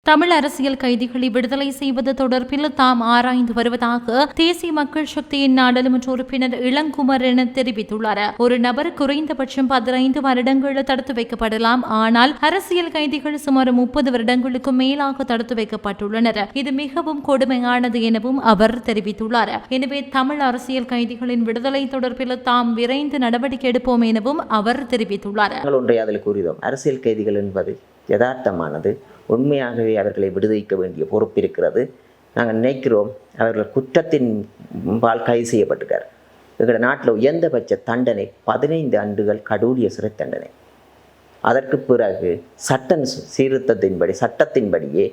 தமிழ் அரசியல் கைதிகளை விடுதலை செய்வது தொடர்பில் தாம் ஆராய்ந்து வருவதாக தேசிய மக்கள் சக்தியின் நாடாளுமன்ற உறுப்பினர் இளங்குமரன் தெரிவித்துள்ளார். ஒரு நபர் குறைந்தபட்சம் 15 வருடங்கள் தடுத்து வைக்கப்படலாம், ஆனால் அரசியல் கைதிகள் சுமார் 30 வருடங்களுக்கு மேலாக தடுத்து வைக்கப்பட்டுள்ளனர். இது மிகவும் கொடுமையானது எனவும் அவர் தெரிவித்துள்ளார். எனவே தமிழ் அரசியல் கைதிகளின் விடுதலை தொடர்பில் தாம் விரைந்து நடவடிக்கை எடுப்போம் எனவும் அவர் தெரிவித்துள்ளார். அரசியல் கைதிகள் என்பது யதார்த்தமானது. உண்மையாகவே அவர்களை விடுவிக்க வேண்டிய பொறுப்பு இருக்கிறது. நாங்கள் நினைக்கிறோம் அவர்கள் குற்றத்தின் பால் கைது செய்யப்பட்டிருக்கார். எங்களோட நாட்டில் உயர்ந்தபட்ச தண்டனை 15 ஆண்டுகள் கடூழிய சிறை தண்டனை. அதற்கு பிறகு சட்டத்தின்படியே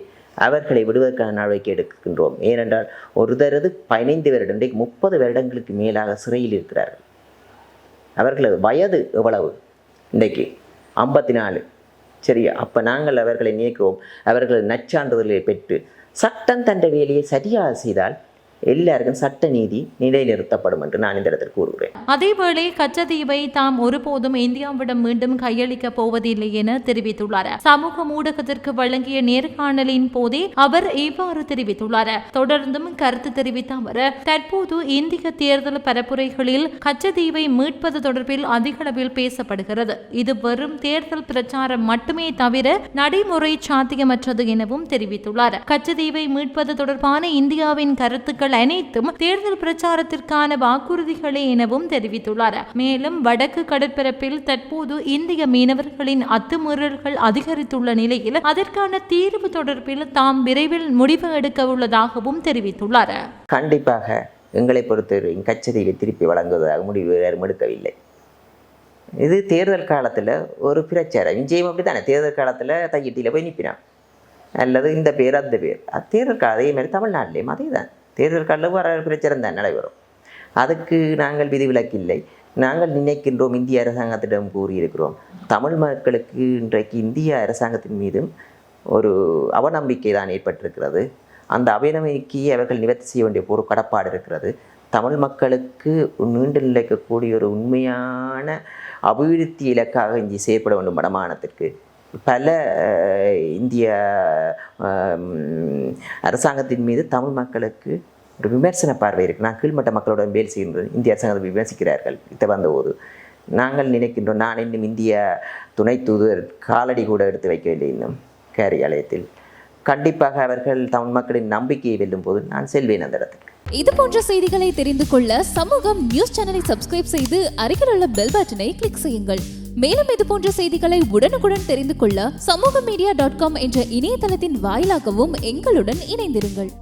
அவர்களை விடுவதற்கான நடவடிக்கை எடுக்கின்றோம். ஏனென்றால் ஒருதரது 15 வருடம் 30 வருடங்களுக்கு மேலாக சிறையில் இருக்கிறார்கள். அவர்களது வயது எவ்வளவு? இன்றைக்கு 54. சரியா? அப்போ நாங்கள் அவர்களை நினைக்கிறோம். அவர்கள் நச்சான்றிதழை பெற்று சட்டம் தண்ட வேலையை சரியாக செய்தால் எல்லாருக்கும் சட்ட நீதி நிலைநிறுத்தப்படும் என்று நான் இந்த இடத்தில் கூறுகிறேன். அதேவேளை கச்சதீவை தாம் ஒருபோதும் இந்தியாவிடம் மீண்டும் கையளிக்கப் போவதில்லை என தெரிவித்துள்ளார். சமூக ஊடகத்திற்கு வழங்கிய நேர்காணலின் போதே அவர் இவ்வாறு தெரிவித்துள்ளார். தொடர்ந்தும் கருத்து தெரிவித்த அவர், தற்போது இந்திய தேர்தல் பரப்புரைகளில் கச்சதீவை மீட்பது தொடர்பில் அதிக அளவில் பேசப்படுகிறது. இது வெறும் தேர்தல் பிரச்சாரம் மட்டுமே தவிர நடைமுறை சாத்தியமற்றது எனவும் தெரிவித்துள்ளார். கச்சதீவை மீட்பது தொடர்பான இந்தியாவின் கருத்துக்கள் அனைத்தும் தேர்தல் பிரச்சாரத்திற்கான வாக்குறுதிகளே எனவும் தெரிவித்துள்ளார். மேலும் வடக்கு கடற்பரப்பில் தற்போது இந்திய மீனவர்களின் அத்துமீறல்கள் அதிகரித்துள்ள நிலையில் அதற்கான தீர்வு தொடர்பில் தாம் விரைவில் முடிவு எடுக்க உள்ளதாகவும் தெரிவித்துள்ளார். கண்டிப்பாக எங்களை பொறுத்தவரை கச்சதீவை திருப்பி வழங்குவதாக முடிவு எடுக்கவில்லை. இது தேர்தல் காலத்தில் ஒரு பிரச்சாரம். விஜயம் அப்படித்தானே தேர்தல் காலத்தில் தையிட்டியில் போய் நிற்பினான், அல்லது இந்த பேர் அந்த பேர். தேர்தல் காலம் அதே மாதிரி தமிழ்நாட்டிலேயும் அதே தான். தேர்தல் காலில் வர பிரச்சாரம் தான் நடைபெறும். அதுக்கு நாங்கள் விதிவிலக்கில்லை. நாங்கள் நினைக்கின்றோம், இந்திய அரசாங்கத்திடம் கூறியிருக்கிறோம், தமிழ் மக்களுக்கு இன்றைக்கு இந்திய அரசாங்கத்தின் மீதும் ஒரு அவநம்பிக்கை தான் ஏற்பட்டிருக்கிறது. அந்த அவநம்பிக்கையை அவர்கள் நிவர்த்தி செய்ய வேண்டிய ஒரு கடப்பாடு இருக்கிறது. தமிழ் மக்களுக்கு நீண்டு நிலைக்கக்கூடிய ஒரு உண்மையான அபிவிருத்தி இலக்காக இங்கே செயற்பட வேண்டும். வடமாகாணத்திற்கு பல இந்திய அரசாங்கத்தின் மீது தமிழ் மக்களுக்கு ஒரு விமர்சன பார்வை இருக்குது. நான் கீழ்மட்ட மக்களோட வேலை செய்கின்றது இந்திய அரசாங்கத்தை விமர்சிக்கிறார்கள். இதை வந்தபோது நாங்கள் நினைக்கின்றோம், நான் இன்னும் இந்திய துணை தூதர் காலடி கூட எடுத்து வைக்கவில்லை இன்னும் காரியாலயத்தில். கண்டிப்பாக அவர்கள் தமிழ் மக்களின் நம்பிக்கையை வெல்லும் போது நான் செல்வேன் அந்த இடத்துக்கு. இது போன்ற செய்திகளை தெரிந்து கொள்ள சமூகம் நியூஸ் சேனலை சப்ஸ்கிரைப் செய்து அருகில் உள்ள பெல் பட்டனை கிளிக் செய்யுங்கள். மேலும் இது போன்ற செய்திகளை உடனுக்குடன் தெரிந்து கொள்ள சமூகமீடியா.com என்ற இணையதளத்தின் வாயிலாகவும் எங்களுடன் இணைந்திருங்கள்.